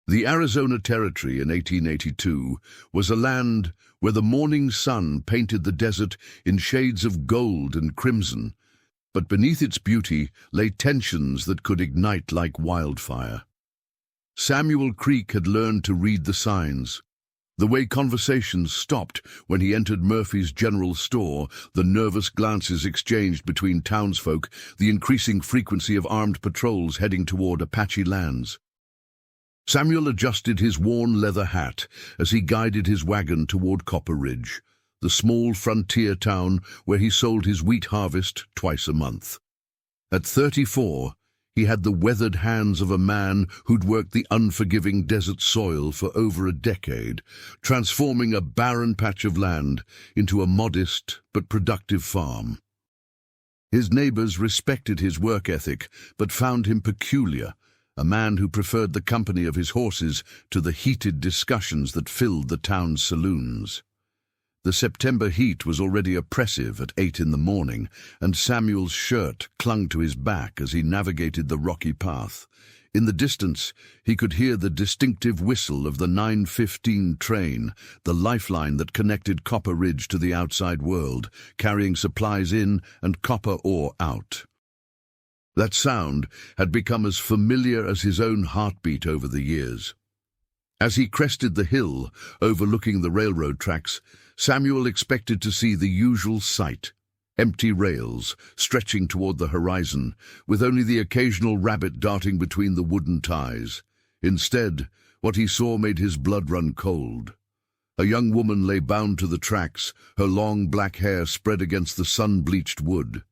The Arizona Territory in 1882 was a land where the morning sun painted the desert in shades of gold and crimson, but beneath its beauty lay tensions that could ignite like wildfire. Samuel Creek had learned to read the signs. The way conversations stopped when he entered Murphy's general store, the nervous glances exchanged between townsfolk, the increasing frequency of armed patrols heading toward Apache lands. Samuel adjusted his worn leather hat as he guided his wagon toward Copper Ridge, the small frontier town where he sold his wheat harvest twice a month. At 34, he had the weathered hands of a man who'd worked the unforgiving desert soil for over a decade, transforming a barren patch of land into a modest but productive farm. His neighbors respected his work ethic, but found him peculiar, a man who preferred the company of his horses to the heated discussions that filled the town's saloons. The September heat was already oppressive at 8 in the morning, and Samuel's shirt clung to his back as he navigated the rocky path. In the distance, he could hear the distinctive whistle of the 9:15 train, the lifeline that connected Copper Ridge to the outside world, carrying supplies in and copper ore out. That sound had become as familiar as his own heartbeat over the years. As he crested the hill overlooking the railroad tracks, Samuel expected to see the usual sight: empty rails stretching toward the horizon, with only the occasional rabbit darting between the wooden ties. Instead, what he saw made his blood run cold. A young woman lay bound to the tracks, her long black hair spread against the sun-bleached wood.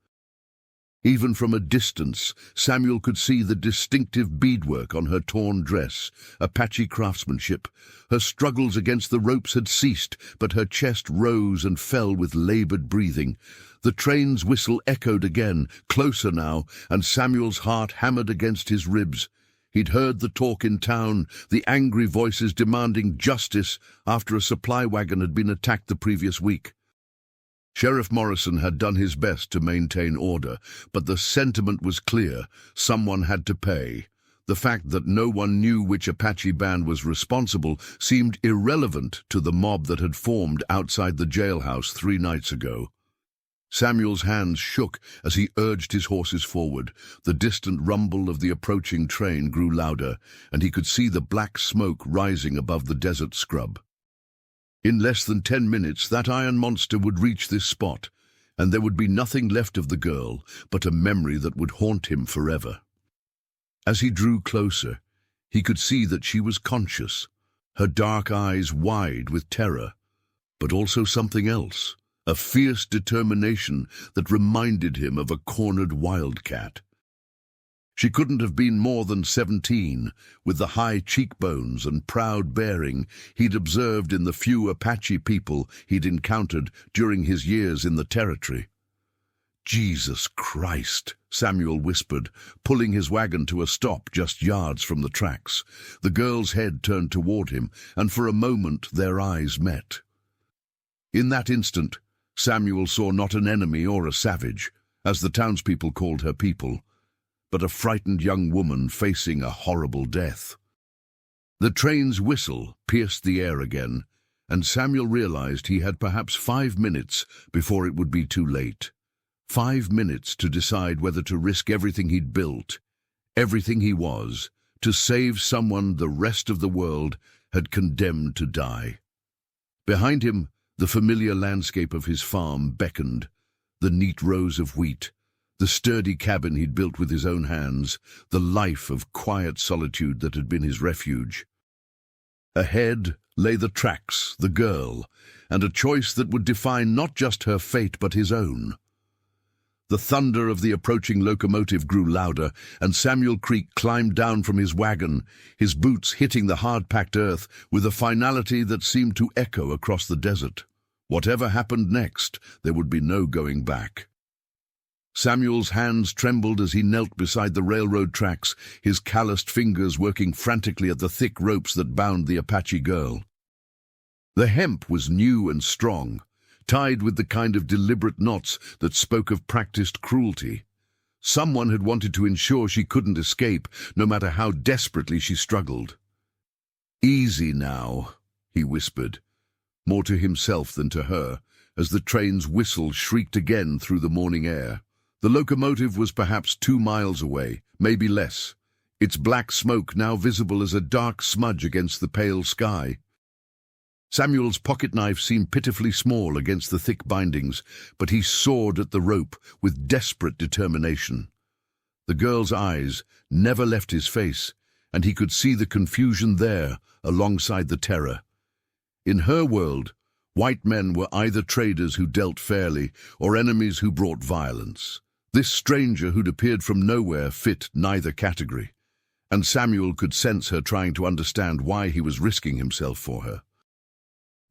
Even from a distance, Samuel could see the distinctive beadwork on her torn dress, Apache craftsmanship. Her struggles against the ropes had ceased, but her chest rose and fell with labored breathing. The train's whistle echoed again, closer now, and Samuel's heart hammered against his ribs. He'd heard the talk in town, the angry voices demanding justice after a supply wagon had been attacked the previous week. Sheriff Morrison had done his best to maintain order, but the sentiment was clear: someone had to pay. The fact that no one knew which Apache band was responsible seemed irrelevant to the mob that had formed outside the jailhouse 3 nights ago. Samuel's hands shook as he urged his horses forward. The distant rumble of the approaching train grew louder, and he could see the black smoke rising above the desert scrub. In less than 10 minutes, that iron monster would reach this spot, and there would be nothing left of the girl but a memory that would haunt him forever. As he drew closer, he could see that she was conscious, her dark eyes wide with terror, but also something else, a fierce determination that reminded him of a cornered wildcat. She couldn't have been more than 17, with the high cheekbones and proud bearing he'd observed in the few Apache people he'd encountered during his years in the territory. "Jesus Christ," Samuel whispered, pulling his wagon to a stop just yards from the tracks. The girl's head turned toward him, and for a moment their eyes met. In that instant, Samuel saw not an enemy or a savage, as the townspeople called her people, but a frightened young woman facing a horrible death. The train's whistle pierced the air again, and Samuel realized he had perhaps 5 minutes before it would be too late. 5 minutes to decide whether to risk everything he'd built, everything he was, to save someone the rest of the world had condemned to die. Behind him, the familiar landscape of his farm beckoned, the neat rows of wheat, the sturdy cabin he'd built with his own hands, the life of quiet solitude that had been his refuge. Ahead lay the tracks, the girl, and a choice that would define not just her fate but his own. The thunder of the approaching locomotive grew louder, and Samuel Creek climbed down from his wagon, his boots hitting the hard-packed earth with a finality that seemed to echo across the desert. Whatever happened next, there would be no going back. Samuel's hands trembled as he knelt beside the railroad tracks, his calloused fingers working frantically at the thick ropes that bound the Apache girl. The hemp was new and strong, tied with the kind of deliberate knots that spoke of practiced cruelty. Someone had wanted to ensure she couldn't escape, no matter how desperately she struggled. "Easy now," he whispered, more to himself than to her, as the train's whistle shrieked again through the morning air. The locomotive was perhaps 2 miles away, maybe less, its black smoke now visible as a dark smudge against the pale sky. Samuel's pocket-knife seemed pitifully small against the thick bindings, but he sawed at the rope with desperate determination. The girl's eyes never left his face, and he could see the confusion there alongside the terror. In her world, white men were either traders who dealt fairly or enemies who brought violence. This stranger who'd appeared from nowhere fit neither category, and Samuel could sense her trying to understand why he was risking himself for her.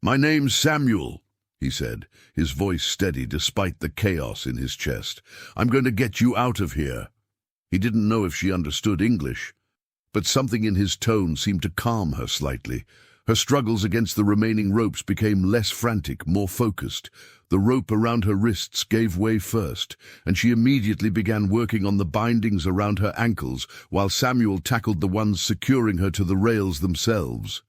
"My name's Samuel," he said, his voice steady despite the chaos in his chest. "I'm going to get you out of here." He didn't know if she understood English, but something in his tone seemed to calm her slightly. Her struggles against the remaining ropes became less frantic, more focused. The rope around her wrists gave way first, and she immediately began working on the bindings around her ankles, while Samuel tackled the ones securing her to the rails themselves.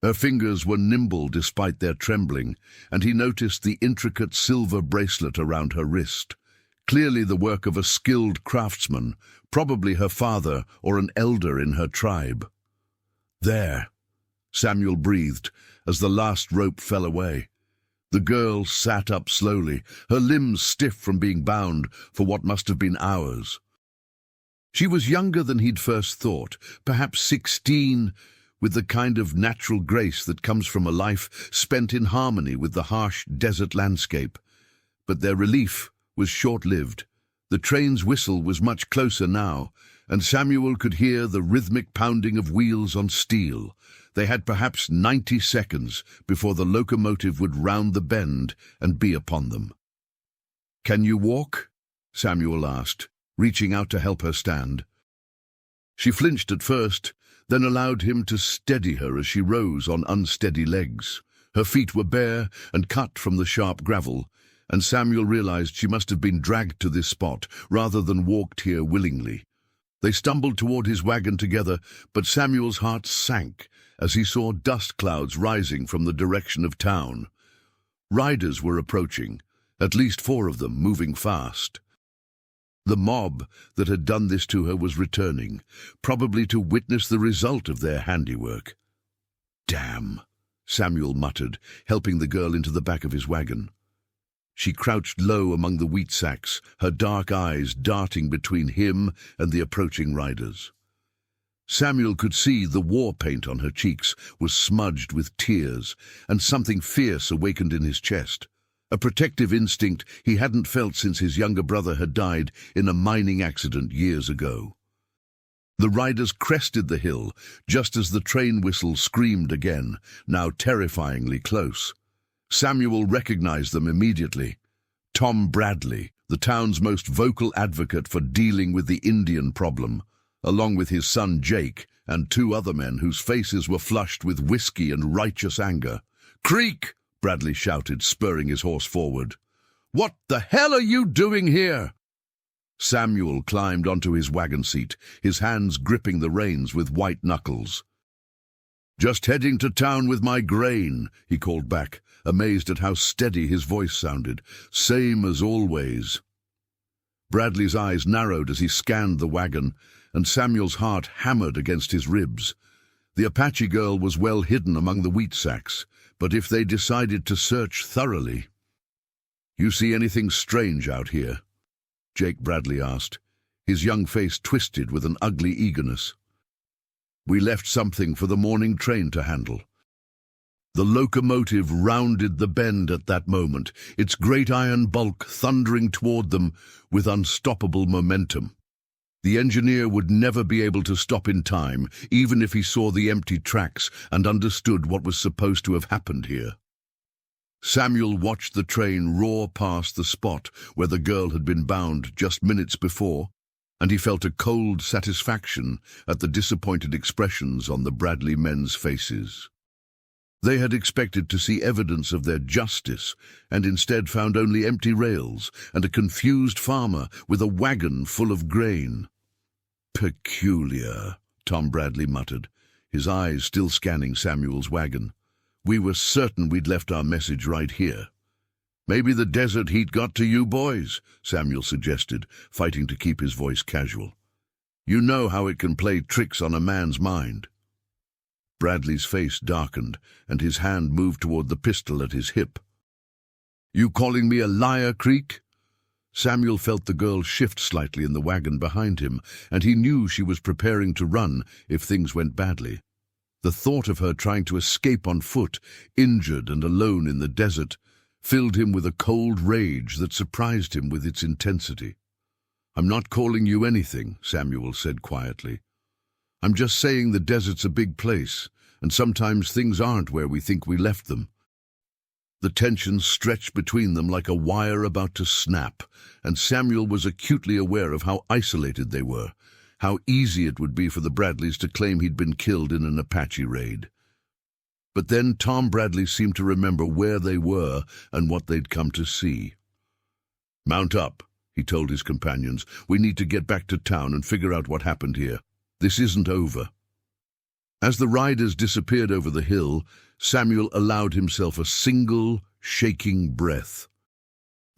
Her fingers were nimble despite their trembling, and he noticed the intricate silver bracelet around her wrist. Clearly the work of a skilled craftsman, probably her father or an elder in her tribe. "There," Samuel breathed as the last rope fell away. The girl sat up slowly, her limbs stiff from being bound for what must have been hours. She was younger than he'd first thought, perhaps 16, with the kind of natural grace that comes from a life spent in harmony with the harsh desert landscape. But their relief was short-lived. The train's whistle was much closer now, and Samuel could hear the rhythmic pounding of wheels on steel. They had perhaps 90 seconds before the locomotive would round the bend and be upon them. "Can you walk?" Samuel asked, reaching out to help her stand. She flinched at first, then allowed him to steady her as she rose on unsteady legs. Her feet were bare and cut from the sharp gravel, and Samuel realized she must have been dragged to this spot rather than walked here willingly. They stumbled toward his wagon together, but Samuel's heart sank as he saw dust clouds rising from the direction of town. Riders were approaching, at least 4 of them, moving fast. The mob that had done this to her was returning, probably to witness the result of their handiwork. "Damn," Samuel muttered, helping the girl into the back of his wagon. She crouched low among the wheat sacks, her dark eyes darting between him and the approaching riders. Samuel could see the war paint on her cheeks was smudged with tears, and something fierce awakened in his chest. A protective instinct he hadn't felt since his younger brother had died in a mining accident years ago. The riders crested the hill just as the train whistle screamed again, now terrifyingly close. Samuel recognized them immediately. Tom Bradley, the town's most vocal advocate for dealing with the Indian problem, along with his son Jake and 2 other men whose faces were flushed with whiskey and righteous anger. "Creek!" Bradley shouted, spurring his horse forward. "What the hell are you doing here?" Samuel climbed onto his wagon seat, his hands gripping the reins with white knuckles. "Just heading to town with my grain," he called back, amazed at how steady his voice sounded. "Same as always." Bradley's eyes narrowed as he scanned the wagon, and Samuel's heart hammered against his ribs. The Apache girl was well hidden among the wheat sacks, but if they decided to search thoroughly... "You see anything strange out here?" Jake Bradley asked, his young face twisted with an ugly eagerness. "We left something for the morning train to handle." The locomotive rounded the bend at that moment, its great iron bulk thundering toward them with unstoppable momentum. The engineer would never be able to stop in time, even if he saw the empty tracks and understood what was supposed to have happened here. Samuel watched the train roar past the spot where the girl had been bound just minutes before, and he felt a cold satisfaction at the disappointed expressions on the Bradley men's faces. They had expected to see evidence of their justice, and instead found only empty rails and a confused farmer with a wagon full of grain. "Peculiar," Tom Bradley muttered, his eyes still scanning Samuel's wagon. "We were certain we'd left our message right here." "Maybe the desert heat got to you boys," Samuel suggested, fighting to keep his voice casual. "You know how it can play tricks on a man's mind." Bradley's face darkened, and his hand moved toward the pistol at his hip. "You calling me a liar, Creek?" Samuel felt the girl shift slightly in the wagon behind him, and he knew she was preparing to run if things went badly. The thought of her trying to escape on foot, injured and alone in the desert, filled him with a cold rage that surprised him with its intensity. "I'm not calling you anything," Samuel said quietly. "I'm just saying the desert's a big place, and sometimes things aren't where we think we left them." The tension stretched between them like a wire about to snap, and Samuel was acutely aware of how isolated they were, how easy it would be for the Bradleys to claim he'd been killed in an Apache raid. But then Tom Bradley seemed to remember where they were and what they'd come to see. "Mount up," he told his companions. "We need to get back to town and figure out what happened here. This isn't over." As the riders disappeared over the hill, Samuel allowed himself a single, shaking breath.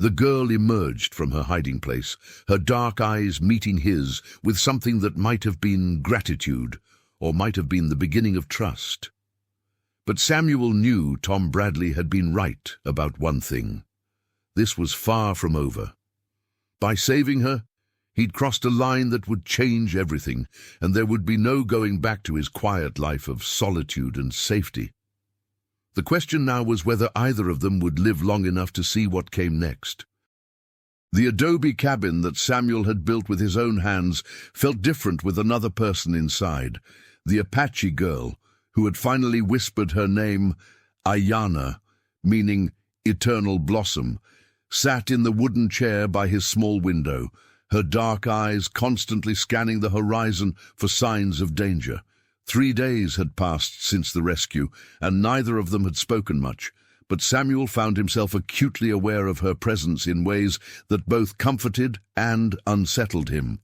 The girl emerged from her hiding place, her dark eyes meeting his with something that might have been gratitude, or might have been the beginning of trust. But Samuel knew Tom Bradley had been right about one thing. This was far from over. By saving her, he'd crossed a line that would change everything, and there would be no going back to his quiet life of solitude and safety. The question now was whether either of them would live long enough to see what came next. The adobe cabin that Samuel had built with his own hands felt different with another person inside, the Apache girl, who had finally whispered her name, Ayana, meaning eternal blossom, sat in the wooden chair by his small window, her dark eyes constantly scanning the horizon for signs of danger. 3 days had passed since the rescue, and neither of them had spoken much, but Samuel found himself acutely aware of her presence in ways that both comforted and unsettled him.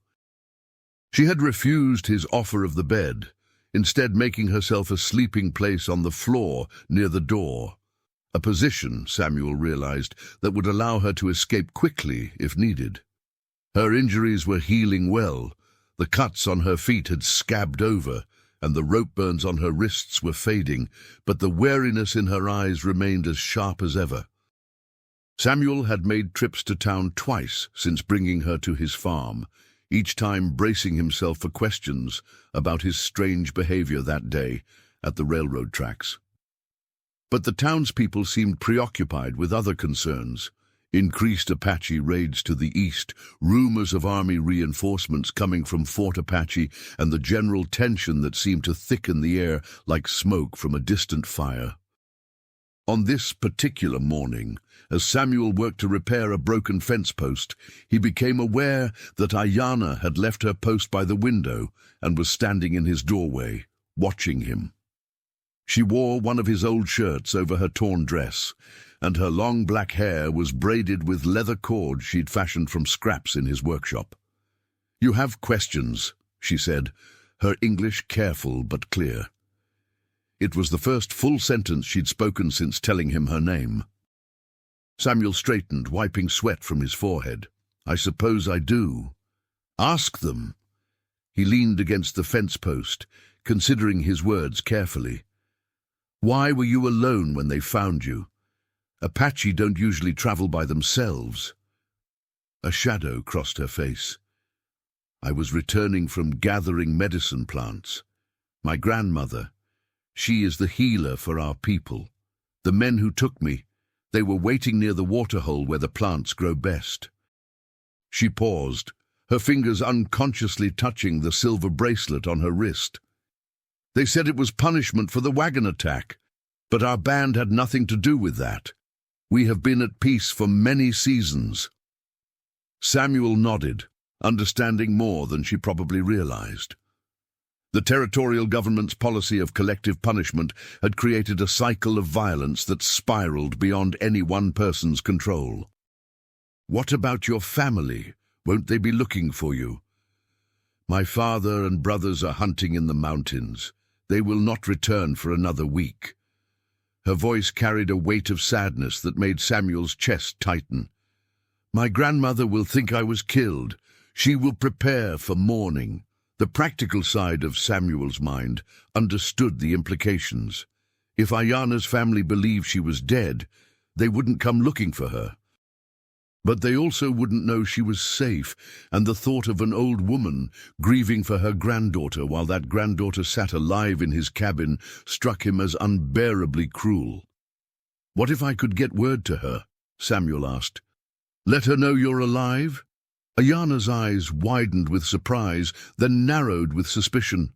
She had refused his offer of the bed, instead making herself a sleeping place on the floor near the door, a position, Samuel realized, that would allow her to escape quickly if needed. Her injuries were healing well. The cuts on her feet had scabbed over, and the rope burns on her wrists were fading, but the wariness in her eyes remained as sharp as ever. Samuel had made trips to town twice since bringing her to his farm, each time bracing himself for questions about his strange behavior that day at the railroad tracks. But the townspeople seemed preoccupied with other concerns. Increased Apache raids to the east, rumors of army reinforcements coming from Fort Apache, and the general tension that seemed to thicken the air like smoke from a distant fire. On this particular morning, as Samuel worked to repair a broken fence post, he became aware that Ayana had left her post by the window and was standing in his doorway, watching him. She wore one of his old shirts over her torn dress, and her long black hair was braided with leather cord she'd fashioned from scraps in his workshop. "You have questions," she said, her English careful but clear. It was the first full sentence she'd spoken since telling him her name. Samuel straightened, wiping sweat from his forehead. "I suppose I do." "Ask them." He leaned against the fence post, considering his words carefully. "Why were you alone when they found you? Apache don't usually travel by themselves." A shadow crossed her face. "I was returning from gathering medicine plants. My grandmother, she is the healer for our people. The men who took me, they were waiting near the waterhole where the plants grow best." She paused, her fingers unconsciously touching the silver bracelet on her wrist. "They said it was punishment for the wagon attack, but our band had nothing to do with that. We have been at peace for many seasons." Samuel nodded, understanding more than she probably realized. The territorial government's policy of collective punishment had created a cycle of violence that spiraled beyond any one person's control. "What about your family? Won't they be looking for you?" "My father and brothers are hunting in the mountains. They will not return for another week." Her voice carried a weight of sadness that made Samuel's chest tighten. "My grandmother will think I was killed. She will prepare for mourning." The practical side of Samuel's mind understood the implications. If Ayana's family believed she was dead, they wouldn't come looking for her. But they also wouldn't know she was safe, and the thought of an old woman grieving for her granddaughter while that granddaughter sat alive in his cabin struck him as unbearably cruel. "What if I could get word to her?" Samuel asked. "Let her know you're alive?" Ayana's eyes widened with surprise, then narrowed with suspicion.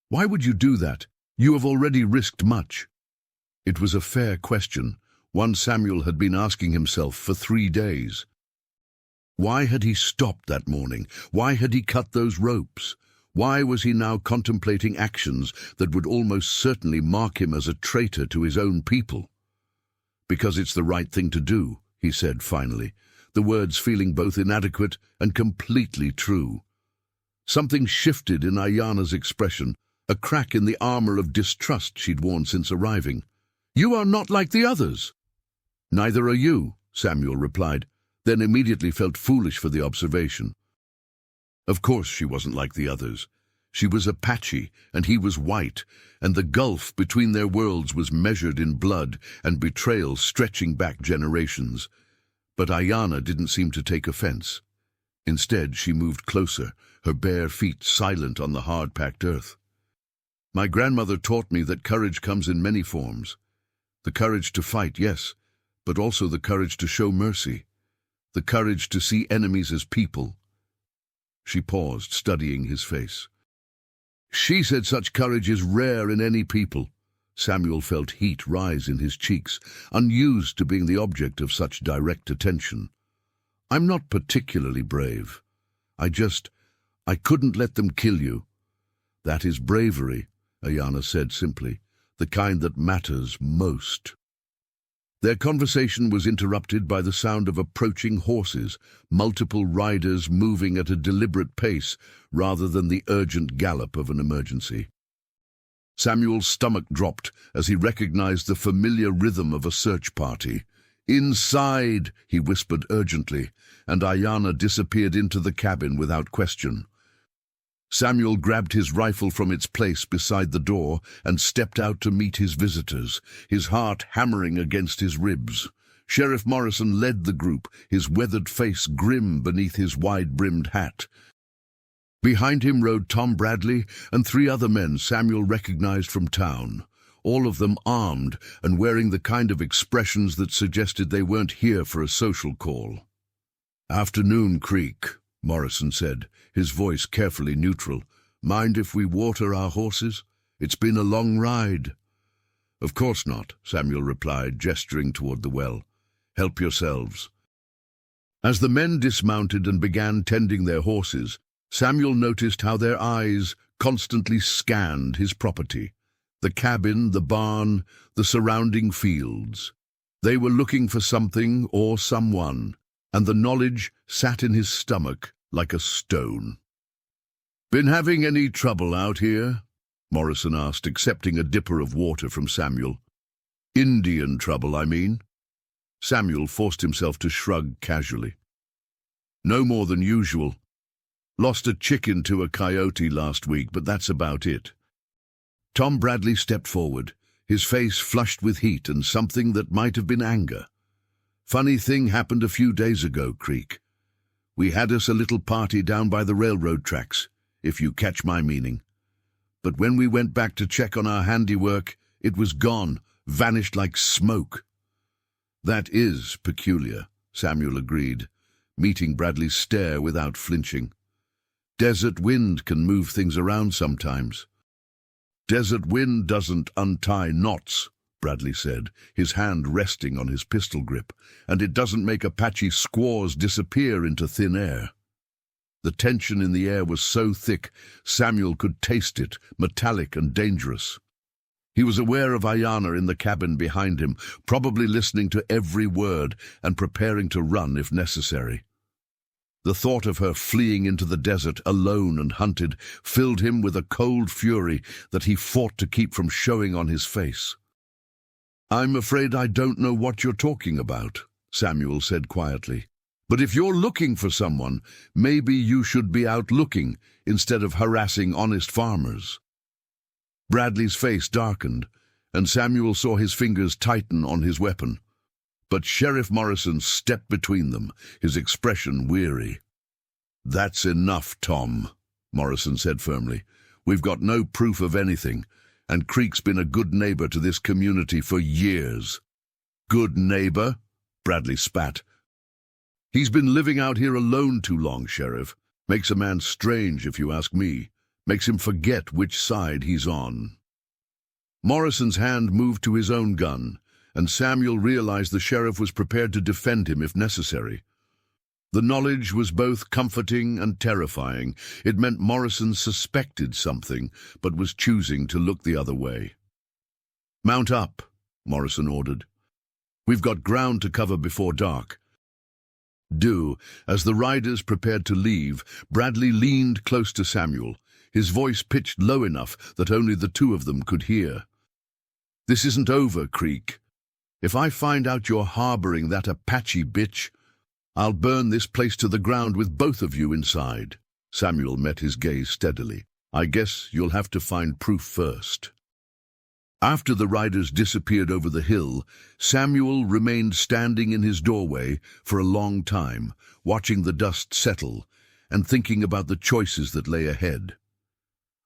"Why would you do that? You have already risked much." It was a fair question, one Samuel had been asking himself for 3 days. Why had he stopped that morning? Why had he cut those ropes? Why was he now contemplating actions that would almost certainly mark him as a traitor to his own people? "Because it's the right thing to do," he said finally, the words feeling both inadequate and completely true. Something shifted in Ayana's expression, a crack in the armor of distrust she'd worn since arriving. "You are not like the others." "Neither are you," Samuel replied, then immediately felt foolish for the observation. Of course she wasn't like the others. She was Apache, and he was white, and the gulf between their worlds was measured in blood and betrayal stretching back generations. But Ayana didn't seem to take offense. Instead, she moved closer, her bare feet silent on the hard-packed earth. "My grandmother taught me that courage comes in many forms. The courage to fight, yes, but also the courage to show mercy. The courage to see enemies as people." She paused, studying his face. "She said such courage is rare in any people." Samuel felt heat rise in his cheeks, unused to being the object of such direct attention. "I'm not particularly brave. I couldn't let them kill you." "That is bravery," Ayana said simply, "the kind that matters most." Their conversation was interrupted by the sound of approaching horses, multiple riders moving at a deliberate pace rather than the urgent gallop of an emergency. Samuel's stomach dropped as he recognized the familiar rhythm of a search party. "Inside!" he whispered urgently, and Ayana disappeared into the cabin without question. Samuel grabbed his rifle from its place beside the door and stepped out to meet his visitors, his heart hammering against his ribs. Sheriff Morrison led the group, his weathered face grim beneath his wide-brimmed hat. Behind him rode Tom Bradley and 3 other men Samuel recognized from town, all of them armed and wearing the kind of expressions that suggested they weren't here for a social call. "Afternoon, Creek," Morrison said, his voice carefully neutral. "Mind if we water our horses? It's been a long ride." "Of course not," Samuel replied, gesturing toward the well. "Help yourselves." As the men dismounted and began tending their horses, Samuel noticed how their eyes constantly scanned his property, the cabin, the barn, the surrounding fields. They were looking for something or someone, and the knowledge sat in his stomach like a stone. "Been having any trouble out here?" Morrison asked, accepting a dipper of water from Samuel. "Indian trouble, I mean." Samuel forced himself to shrug casually. "No more than usual. Lost a chicken to a coyote last week, but that's about it." Tom Bradley stepped forward, his face flushed with heat and something that might have been anger. "Funny thing happened a few days ago, Creek. We had us a little party down by the railroad tracks, if you catch my meaning. But when we went back to check on our handiwork, it was gone, vanished like smoke." "That is peculiar," Samuel agreed, meeting Bradley's stare without flinching. "Desert wind can move things around sometimes." "Desert wind doesn't untie knots," Bradley said, his hand resting on his pistol grip, "and it doesn't make Apache squaws disappear into thin air." The tension in the air was so thick, Samuel could taste it, metallic and dangerous. He was aware of Ayana in the cabin behind him, probably listening to every word and preparing to run if necessary. The thought of her fleeing into the desert, alone and hunted, filled him with a cold fury that he fought to keep from showing on his face. "I'm afraid I don't know what you're talking about," Samuel said quietly. "But if you're looking for someone, maybe you should be out looking instead of harassing honest farmers." Bradley's face darkened, and Samuel saw his fingers tighten on his weapon. But Sheriff Morrison stepped between them, his expression weary. "That's enough, Tom," Morrison said firmly. "We've got no proof of anything, and Creek's been a good neighbor to this community for years." "Good neighbor?" Bradley spat. "He's been living out here alone too long, Sheriff. Makes a man strange, if you ask me. Makes him forget which side he's on." Morrison's hand moved to his own gun, and Samuel realized the sheriff was prepared to defend him if necessary. The knowledge was both comforting and terrifying. It meant Morrison suspected something, but was choosing to look the other way. "Mount up," Morrison ordered. "We've got ground to cover before dark." As the riders prepared to leave, Bradley leaned close to Samuel, his voice pitched low enough that only the two of them could hear. "This isn't over, Creek. If I find out you're harboring that Apache bitch, I'll burn this place to the ground with both of you inside." Samuel met his gaze steadily. "I guess you'll have to find proof first." After the riders disappeared over the hill, Samuel remained standing in his doorway for a long time, watching the dust settle and thinking about the choices that lay ahead.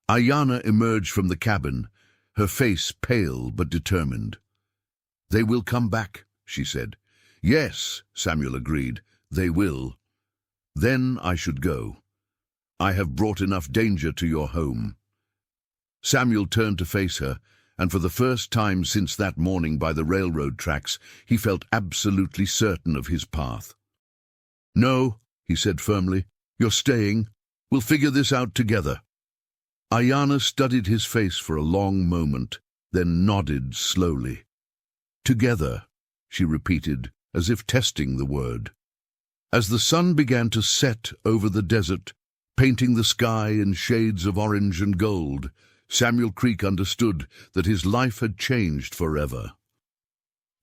Ayanna emerged from the cabin, her face pale but determined. "They will come back," she said. "Yes," Samuel agreed, "they will. Then I should go. I have brought enough danger to your home." Samuel turned to face her, and for the first time since that morning by the railroad tracks, he felt absolutely certain of his path. "No," he said firmly, "you're staying. We'll figure this out together." Ayanna studied his face for a long moment, then nodded slowly. "Together," she repeated, as if testing the word. As the sun began to set over the desert, painting the sky in shades of orange and gold, Samuel Creek understood that his life had changed forever.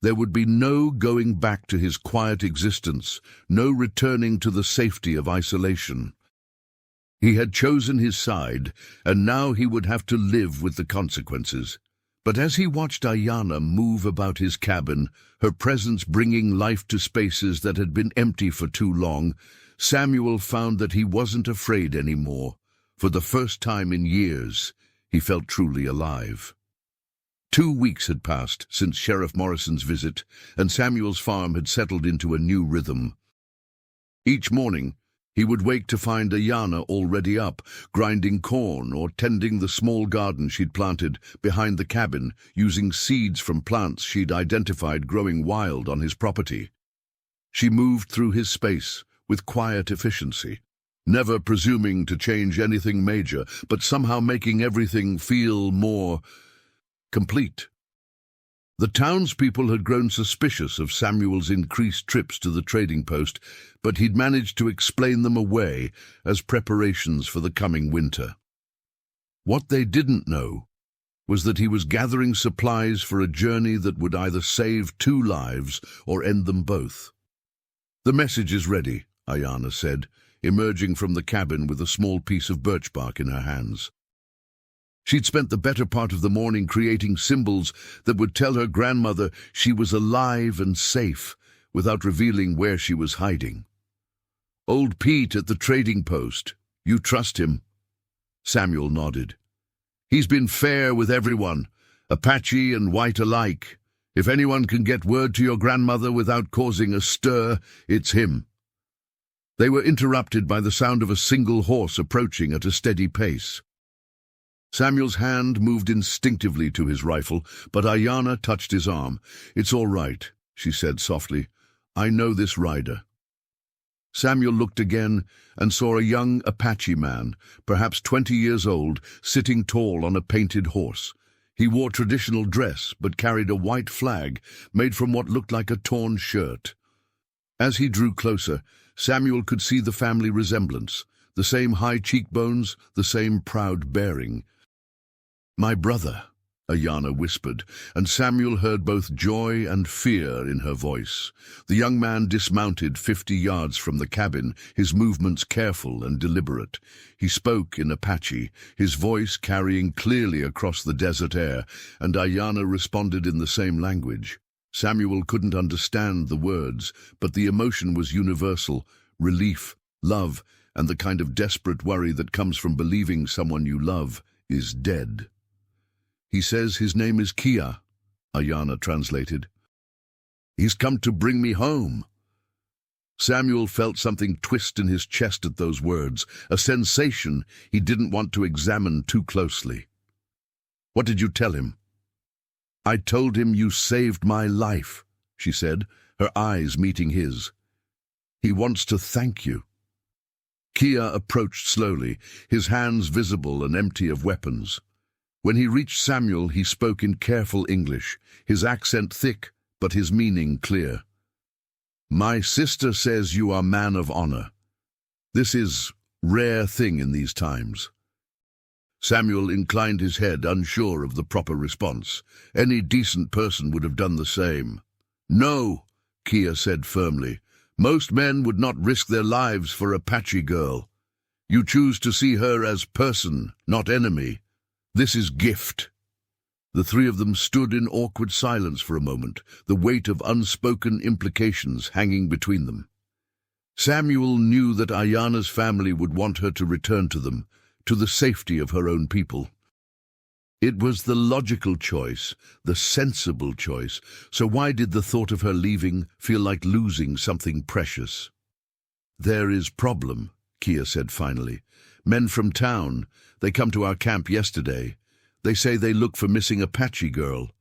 There would be no going back to his quiet existence, no returning to the safety of isolation. He had chosen his side, and now he would have to live with the consequences. But as he watched Ayanna move about his cabin, her presence bringing life to spaces that had been empty for too long, Samuel found that he wasn't afraid anymore. For the first time in years, he felt truly alive. 2 weeks had passed since Sheriff Morrison's visit, and Samuel's farm had settled into a new rhythm. Each morning, he would wake to find Ayanna already up, grinding corn or tending the small garden she'd planted behind the cabin, using seeds from plants she'd identified growing wild on his property. She moved through his space with quiet efficiency, never presuming to change anything major, but somehow making everything feel more complete. The townspeople had grown suspicious of Samuel's increased trips to the trading post, but he'd managed to explain them away as preparations for the coming winter. What they didn't know was that he was gathering supplies for a journey that would either save 2 lives or end them both. "The message is ready," Ayanna said, emerging from the cabin with a small piece of birch bark in her hands. She'd spent the better part of the morning creating symbols that would tell her grandmother she was alive and safe, without revealing where she was hiding. "Old Pete at the trading post. You trust him?" Samuel nodded. "He's been fair with everyone, Apache and white alike. If anyone can get word to your grandmother without causing a stir, it's him." They were interrupted by the sound of a single horse approaching at a steady pace. Samuel's hand moved instinctively to his rifle, but Ayanna touched his arm. "It's all right," she said softly. "I know this rider." Samuel looked again and saw a young Apache man, perhaps 20 years old, sitting tall on a painted horse. He wore traditional dress, but carried a white flag made from what looked like a torn shirt. As he drew closer, Samuel could see the family resemblance, the same high cheekbones, the same proud bearing. "My brother," Ayana whispered, and Samuel heard both joy and fear in her voice. The young man dismounted 50 yards from the cabin, his movements careful and deliberate. He spoke in Apache, his voice carrying clearly across the desert air, and Ayana responded in the same language. Samuel couldn't understand the words, but the emotion was universal: relief, love, and the kind of desperate worry that comes from believing someone you love is dead. "He says his name is Kia," Ayana translated. "He's come to bring me home." Samuel felt something twist in his chest at those words, a sensation he didn't want to examine too closely. "What did you tell him?" "I told him you saved my life," she said, her eyes meeting his. "He wants to thank you." Kia approached slowly, his hands visible and empty of weapons. When he reached Samuel, he spoke in careful English, his accent thick, but his meaning clear. "My sister says you are man of honor. This is rare thing in these times." Samuel inclined his head, unsure of the proper response. Any decent person would have done the same. "No," Kia said firmly. "Most men would not risk their lives for a Apache girl. You choose to see her as person, not enemy. This is gift." The three of them stood in awkward silence for a moment, the weight of unspoken implications hanging between them. Samuel knew that Ayana's family would want her to return to them, to the safety of her own people. It was the logical choice, the sensible choice, so why did the thought of her leaving feel like losing something precious? "There is problem," Kia said finally. "Men from town, they come to our camp yesterday. They say they look for missing Apache girl.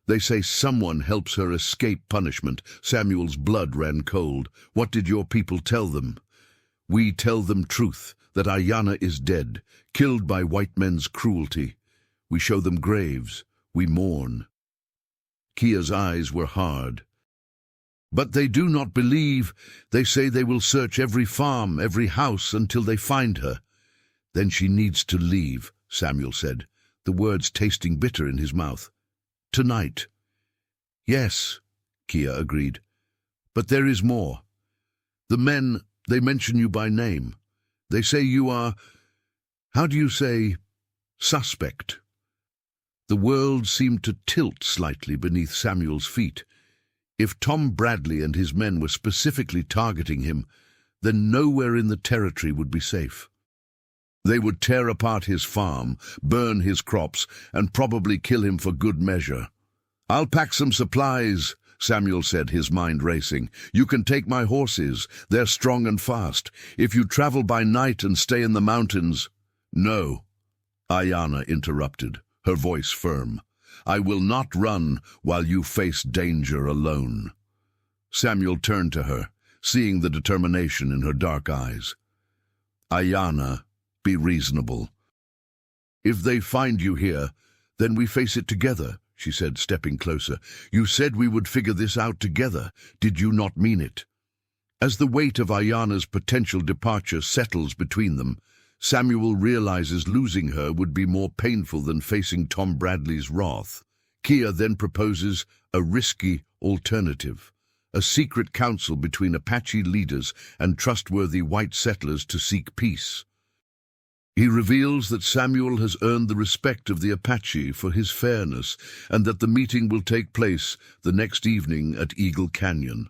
They say someone helps her escape punishment." Samuel's blood ran cold. "What did your people tell them?" "We tell them truth, that Ayana is dead, killed by white men's cruelty. We show them graves. We mourn." Kia's eyes were hard. "But they do not believe. They say they will search every farm, every house, until they find her." "Then she needs to leave," Samuel said, the words tasting bitter in his mouth. "Tonight." "Yes," Kia agreed. "But there is more. The men, they mention you by name. They say you are, how do you say, suspect." The world seemed to tilt slightly beneath Samuel's feet. If Tom Bradley and his men were specifically targeting him, then nowhere in the territory would be safe. They would tear apart his farm, burn his crops, and probably kill him for good measure. "I'll pack some supplies," Samuel said, his mind racing. "You can take my horses. They're strong and fast. If you travel by night and stay in the mountains—" "No," Ayana interrupted, her voice firm. "I will not run while you face danger alone." Samuel turned to her, seeing the determination in her dark eyes. "Ayana, be reasonable. If they find you here, then we face it together," she said, stepping closer. "You said we would figure this out together. Did you not mean it?" As the weight of Ayana's potential departure settles between them, Samuel realizes losing her would be more painful than facing Tom Bradley's wrath. Kia then proposes a risky alternative, a secret council between Apache leaders and trustworthy white settlers to seek peace. He reveals that Samuel has earned the respect of the Apache for his fairness, and that the meeting will take place the next evening at Eagle Canyon.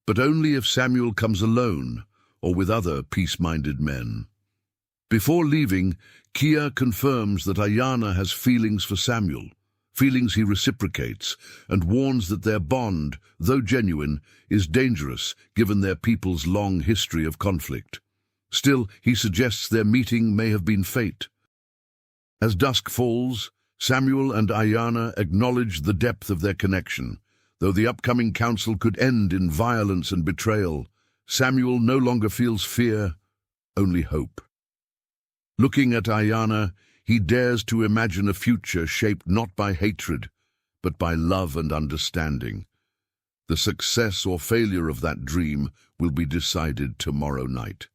But only if Samuel comes alone or with other peace-minded men. Before leaving, Kia confirms that Ayana has feelings for Samuel, feelings he reciprocates, and warns that their bond, though genuine, is dangerous given their people's long history of conflict. Still, he suggests their meeting may have been fate. As dusk falls, Samuel and Ayana acknowledge the depth of their connection. Though the upcoming council could end in violence and betrayal, Samuel no longer feels fear, only hope. Looking at Ayana, he dares to imagine a future shaped not by hatred, but by love and understanding. The success or failure of that dream will be decided tomorrow night.